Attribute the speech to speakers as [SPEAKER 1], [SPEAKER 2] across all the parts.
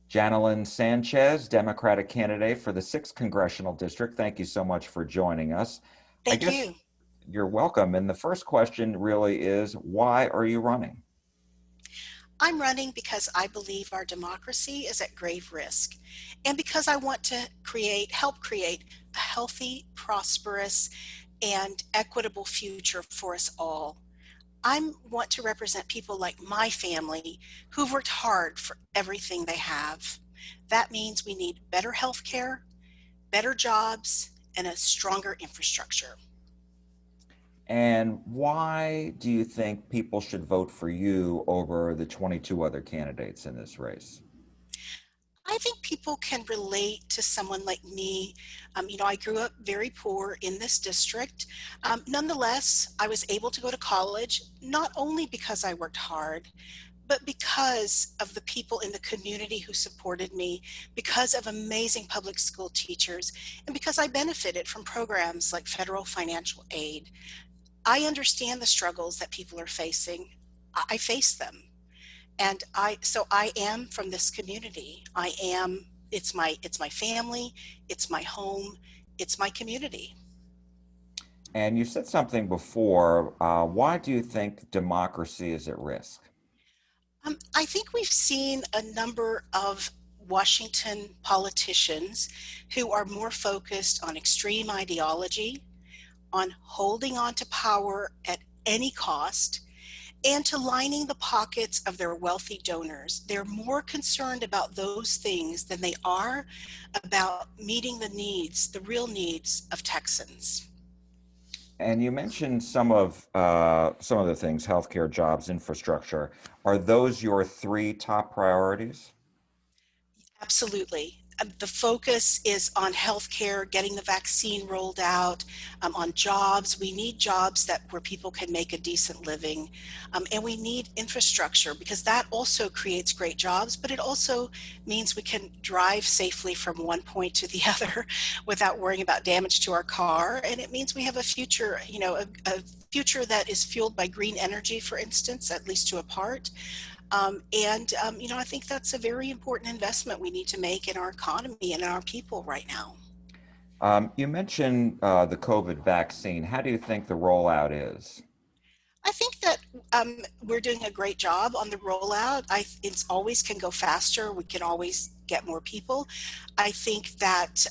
[SPEAKER 1] Jana Lynne Sanchez, Democratic candidate for the 6th Congressional District. Thank you so much for joining us. I
[SPEAKER 2] Thank
[SPEAKER 1] guess
[SPEAKER 2] you.
[SPEAKER 1] you're welcome. And the first question really is, why are you running?
[SPEAKER 2] I'm running because I believe our democracy is at grave risk, and because I want to help create a healthy, prosperous, and equitable future for us all. I want to represent people like my family who've worked hard for everything they have. That means we need better health care, better jobs, and a stronger infrastructure.
[SPEAKER 1] And why do you think people should vote for you over the 22 other candidates in this race?
[SPEAKER 2] I think people can relate to someone like me. I grew up very poor in this district. Nonetheless, I was able to go to college, not only because I worked hard, but because of the people in the community who supported me, because of amazing public school teachers, and because I benefited from programs like federal financial aid. I understand the struggles that people are facing. I face them. And I am from this community. It's my family, it's my home, it's my community.
[SPEAKER 1] And you said something before. Why do you think democracy is at risk?
[SPEAKER 2] I think we've seen a number of Washington politicians who are more focused on extreme ideology, on holding on to power at any cost, and to lining the pockets of their wealthy donors. They're more concerned about those things than they are about meeting the real needs of Texans.
[SPEAKER 1] And you mentioned some of the things: healthcare, jobs, infrastructure. Are those your three top priorities?
[SPEAKER 2] Absolutely. The focus is on healthcare, getting the vaccine rolled out, on jobs. We need jobs where people can make a decent living, and we need infrastructure because that also creates great jobs. But it also means we can drive safely from one point to the other without worrying about damage to our car. And it means we have a future, a future that is fueled by green energy, for instance, at least to a part. I think that's a very important investment we need to make in our economy and in our people right now.
[SPEAKER 1] You mentioned the COVID vaccine. How do you think the rollout is?
[SPEAKER 2] I think that we're doing a great job on the rollout. It's always can go faster. We can always get more people. I think that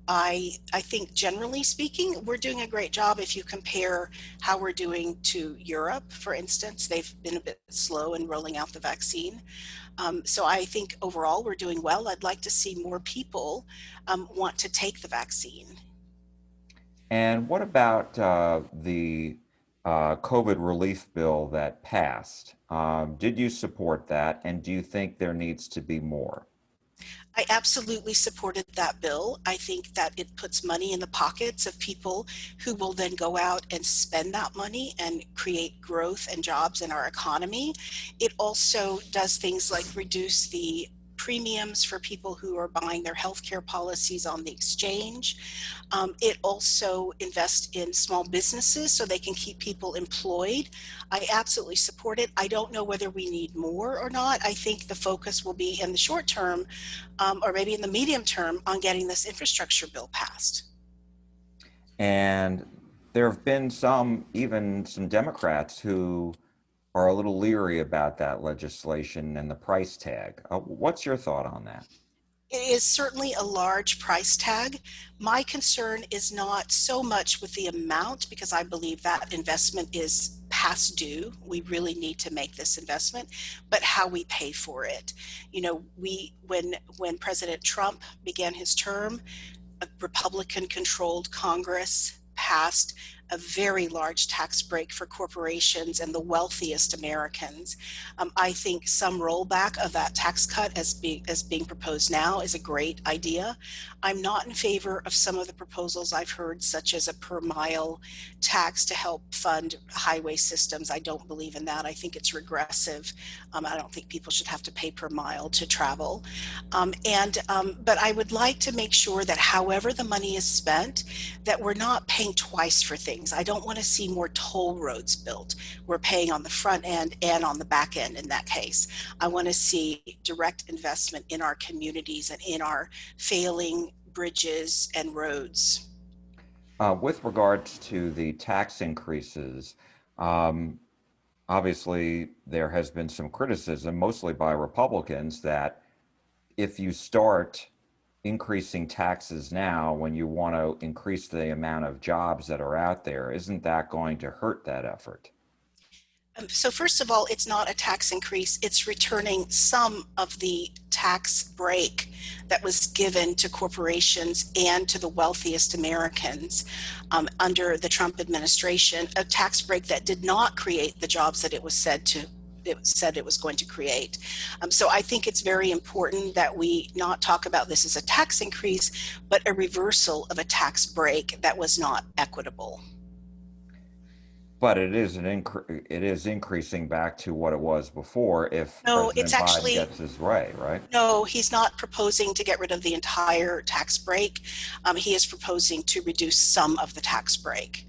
[SPEAKER 2] I think generally speaking, we're doing a great job. If you compare how we're doing to Europe, for instance, they've been a bit slow in rolling out the vaccine. So I think overall we're doing well. I'd like to see more people want to take the vaccine.
[SPEAKER 1] And what about the COVID relief bill that passed? Did you support that? And do you think there needs to be more?
[SPEAKER 2] I absolutely supported that bill. I think that it puts money in the pockets of people who will then go out and spend that money and create growth and jobs in our economy. It also does things like reduce the premiums for people who are buying their healthcare policies on the exchange. It also invests in small businesses so they can keep people employed. I absolutely support it. I don't know whether we need more or not. I think the focus will be in the short term, or maybe in the medium term, on getting this infrastructure bill passed.
[SPEAKER 1] And there have been even some Democrats who are a little leery about that legislation and the price tag. What's your thought on that?
[SPEAKER 2] It is certainly a large price tag. My concern is not so much with the amount, because I believe that investment is past due. We really need to make this investment, but how we pay for it. When President Trump began his term, a Republican controlled Congress passed a very large tax break for corporations and the wealthiest Americans. I think some rollback of that tax cut as being proposed now is a great idea. I'm not in favor of some of the proposals I've heard, such as a per mile tax to help fund highway systems. I don't believe in that. I think it's regressive. I don't think people should have to pay per mile to travel. But I would like to make sure that however the money is spent, that we're not paying twice for things. things. I don't want to see more toll roads built. We're paying on the front end and on the back end in that case. I want to see direct investment in our communities and in our failing bridges and roads.
[SPEAKER 1] With regards to the tax increases, um, obviously there has been some criticism, mostly by Republicans, that if you start increasing taxes now when you want to increase the amount of jobs that are out there, isn't that going to hurt that effort?
[SPEAKER 2] So first of all, it's not a tax increase. It's returning some of the tax break that was given to corporations and to the wealthiest Americans under the Trump administration, a tax break that did not create the jobs that it said it was going to create. So I think it's very important that we not talk about this as a tax increase, but a reversal of a tax break that was not equitable.
[SPEAKER 1] But it is increasing back to what it was before if
[SPEAKER 2] No, it's
[SPEAKER 1] President Biden
[SPEAKER 2] actually
[SPEAKER 1] gets his way, right?
[SPEAKER 2] No, he's not proposing to get rid of the entire tax break. He is proposing to reduce some of the tax break.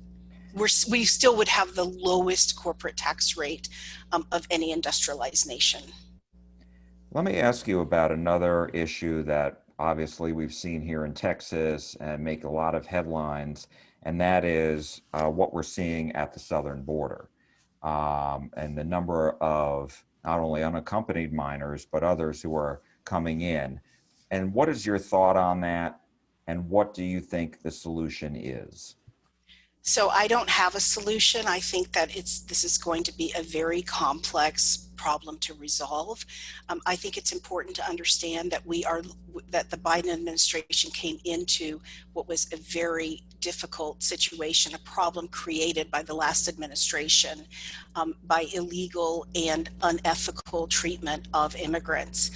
[SPEAKER 2] We still would have the lowest corporate tax rate of any industrialized nation.
[SPEAKER 1] Let me ask you about another issue that obviously we've seen here in Texas and make a lot of headlines, and that is what we're seeing at the southern border, and the number of not only unaccompanied minors, but others who are coming in. And what is your thought on that? And what do you think the solution is?
[SPEAKER 2] So I don't have a solution. I think that this is going to be a very complex problem to resolve. I think it's important to understand that the Biden administration came into what was a very difficult situation, a problem created by the last administration by illegal and unethical treatment of immigrants.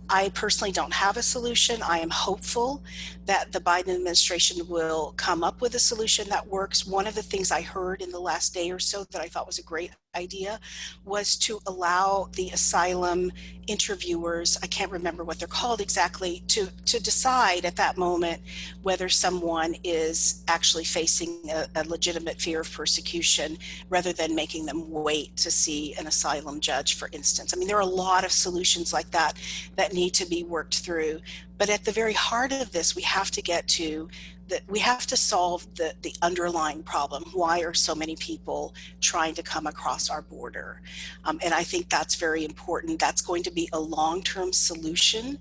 [SPEAKER 2] I personally don't have a solution. I am hopeful that the Biden administration will come up with a solution that works. One of the things I heard in the last day or so that I thought was a great idea was to allow the asylum interviewers, I can't remember what they're called exactly, to decide at that moment whether someone is actually facing a legitimate fear of persecution rather than making them wait to see an asylum judge, for instance. I mean, there are a lot of solutions like that that need to be worked through. But at the very heart of this, we have to get to that we have to solve the underlying problem. Why are so many people trying to come across our border? And I think that's very important. That's going to be a long-term solution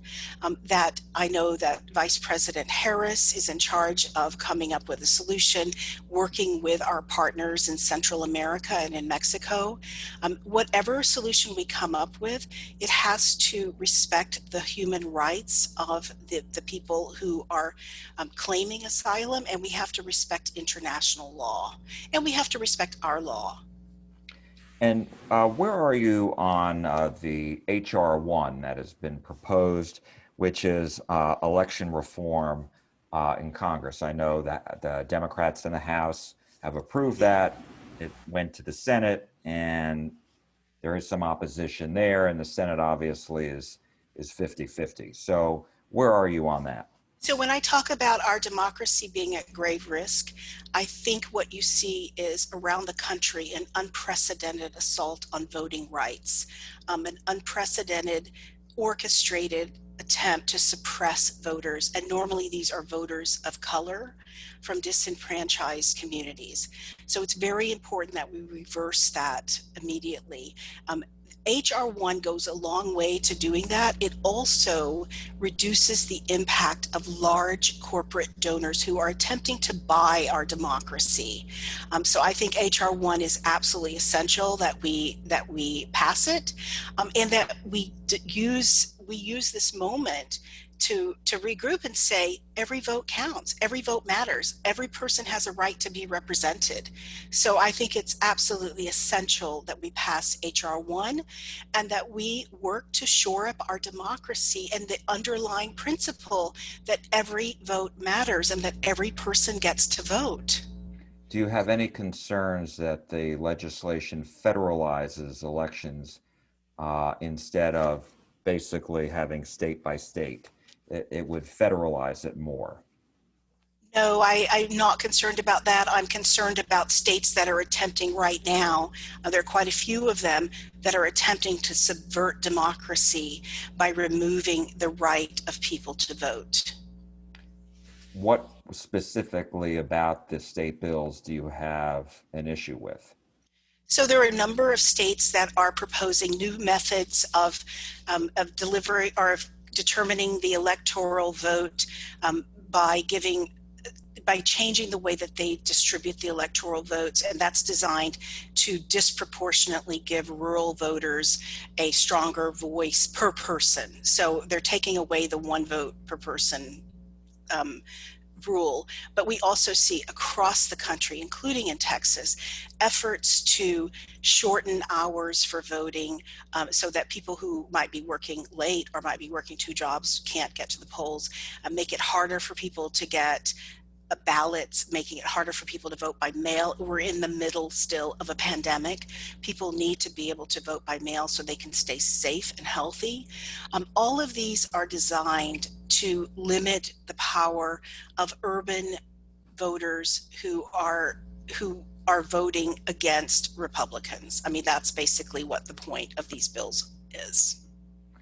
[SPEAKER 2] that I know that Vice President Harris is in charge of coming up with a solution, working with our partners in Central America and in Mexico. Whatever solution we come up with, it has to respect the human rights of the people who are claiming asylum, and we have to respect international law, and we have to respect our law.
[SPEAKER 1] And where are you on the HR 1 that has been proposed, which is election reform in Congress? I know that the Democrats in the House have approved that. It went to the Senate, and there is some opposition there, and the Senate obviously is 50-50. So where are you on that?
[SPEAKER 2] So when I talk about our democracy being at grave risk, I think what you see is around the country an unprecedented assault on voting rights, an unprecedented orchestrated attempt to suppress voters. And normally these are voters of color from disenfranchised communities. So it's very important that we reverse that immediately. HR 1 goes a long way to doing that. It also reduces the impact of large corporate donors who are attempting to buy our democracy. So I think HR 1 is absolutely essential that we pass it, and that we use this moment to regroup and say every vote counts, every vote matters, every person has a right to be represented. So I think it's absolutely essential that we pass HR 1 and that we work to shore up our democracy and the underlying principle that every vote matters and that every person gets to vote.
[SPEAKER 1] Do you have any concerns that the legislation federalizes elections instead of basically having state by state? It would federalize it more.
[SPEAKER 2] No, I'm not concerned about that. I'm concerned about states that are attempting right now. There are quite a few of them that are attempting to subvert democracy by removing the right of people to vote.
[SPEAKER 1] What specifically about the state bills do you have an issue with?
[SPEAKER 2] So there are a number of states that are proposing new methods of delivery or of determining the electoral vote by giving by changing the way that they distribute the electoral votes, and that's designed to disproportionately give rural voters a stronger voice per person. So they're taking away the one vote per person um, rule, but we also see across the country, including in Texas, efforts to shorten hours for voting so that people who might be working late or might be working two jobs can't get to the polls, make it harder for people to get ballots, making it harder for people to vote by mail. We're in the middle still of a pandemic. People need to be able to vote by mail so they can stay safe and healthy. All of these are designed to limit the power of urban voters who are voting against Republicans. I mean, that's basically what the point of these bills is.
[SPEAKER 1] I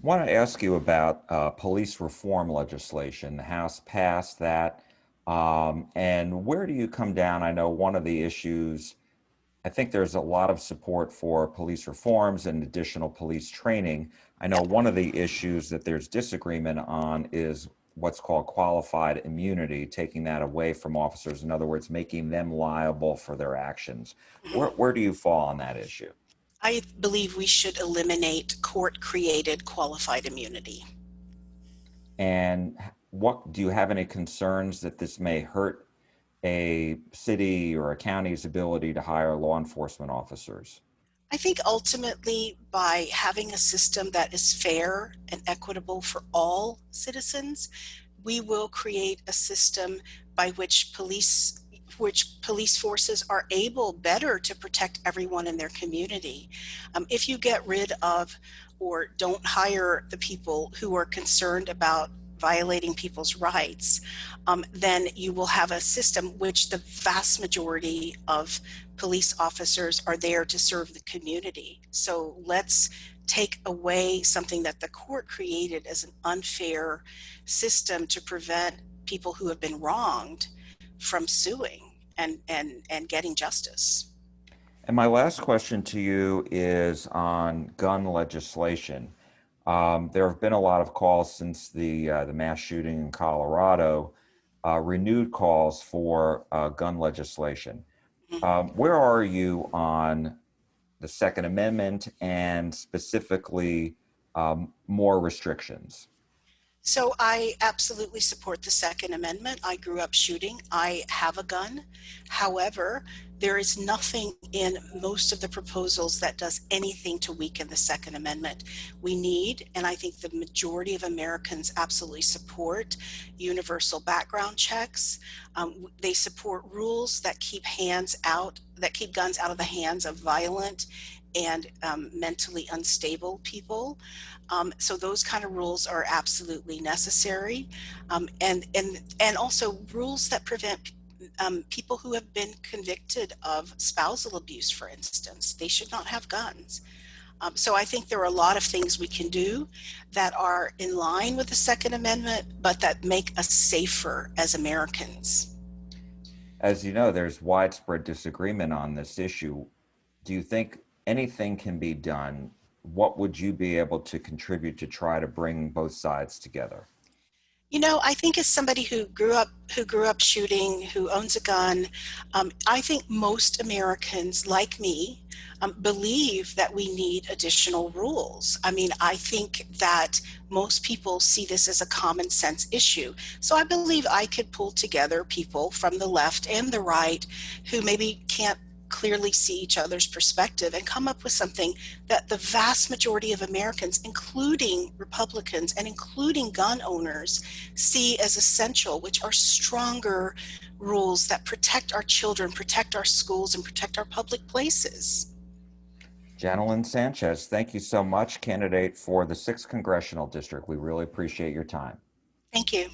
[SPEAKER 1] want to ask you about police reform legislation. The House passed that. And where do you come down? I know one of the issues, I think there's a lot of support for police reforms and additional police training. I know
[SPEAKER 2] Yeah.
[SPEAKER 1] one of the issues that there's disagreement on is what's called qualified immunity, taking that away from officers. In other words, making them liable for their actions.
[SPEAKER 2] Mhm.
[SPEAKER 1] Where do you fall on that issue?
[SPEAKER 2] I believe we should eliminate court created qualified immunity.
[SPEAKER 1] And what do you have any concerns that this may hurt a city or a county's ability to hire law enforcement officers?
[SPEAKER 2] I think ultimately, by having a system that is fair and equitable for all citizens, we will create a system by which police forces are able better to protect everyone in their community. If you get rid of or don't hire the people who are concerned about violating people's rights, then you will have a system which the vast majority of police officers are there to serve the community. So let's take away something that the court created as an unfair system to prevent people who have been wronged from suing and getting justice.
[SPEAKER 1] And my last question to you is on gun legislation. There have been a lot of calls since the mass shooting in Colorado, renewed calls for gun legislation. Where are you on the Second Amendment and specifically more restrictions?
[SPEAKER 2] So I absolutely support the Second Amendment. I grew up shooting. I have a gun. However, there is nothing in most of the proposals that does anything to weaken the Second Amendment. We need, and I think the majority of Americans absolutely support, universal background checks. They support rules that keep guns out of the hands of violent and mentally unstable people. So those kind of rules are absolutely necessary, and also rules that prevent people who have been convicted of spousal abuse, for instance. They should not have guns. So I think there are a lot of things we can do that are in line with the Second Amendment, but that make us safer as Americans.
[SPEAKER 1] As you know, there's widespread disagreement on this issue. Do you think anything can be done? What would you be able to contribute to try to bring both sides together?
[SPEAKER 2] I think as somebody who grew up shooting, who owns a gun, I think most Americans, like me, believe that we need additional rules. I mean, I think that most people see this as a common sense issue. So I believe I could pull together people from the left and the right who maybe can't clearly see each other's perspective and come up with something that the vast majority of Americans, including Republicans and including gun owners, see as essential, which are stronger rules that protect our children, protect our schools, and protect our public places.
[SPEAKER 1] Jana Lynne Sanchez, thank you so much, candidate for the 6th Congressional District. We really appreciate your time.
[SPEAKER 2] Thank you.